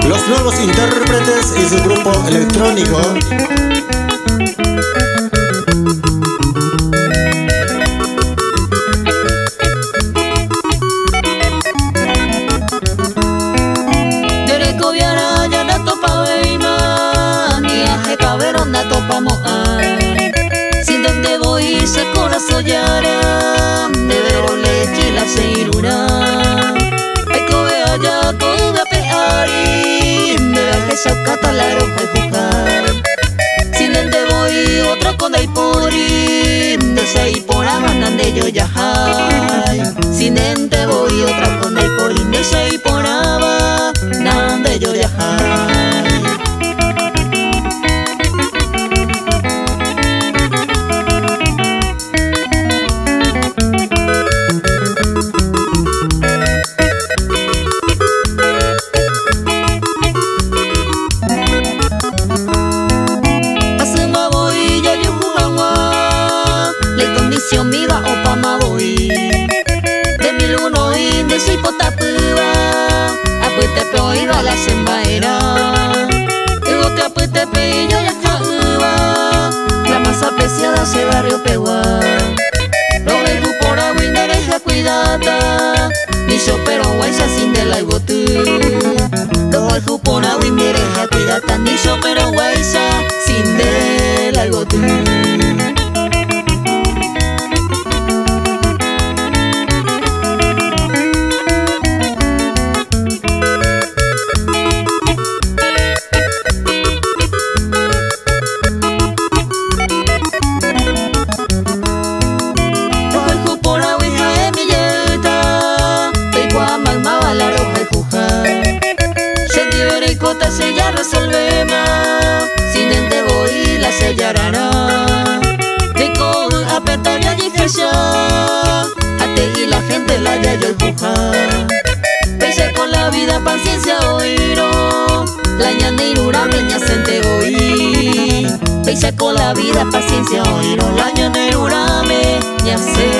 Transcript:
Los nuevos intérpretes y su grupo electrónico. Se corazón yara de vero leche la seirura eco ve allá con la peari de la que sacata la roja y jugar sin dente voy otra con el pori de sei por abanan de yo ya hay sin dente voy otra con el pori de sei por abanan de yo ya hay. Miga o pama voy de mil uno y de soy potapua apute pe oiga la sembaera digo que apute pe yo ya caua la más apreciada se barrio peua lo veo por agua y derecha cuidada ni yo pero guaysa sin de la gotu lo veo por agua y derecha cuidada ni yo pero guaysa sin de la gotu. Se ya resolvemos sin ente voy la sellarana rico apertar ya ya ate y la gente la ya yo empujar pese con la vida paciencia oíro la ñaneirura meña sente oí pese con la vida paciencia oíro la ñaneirura meña se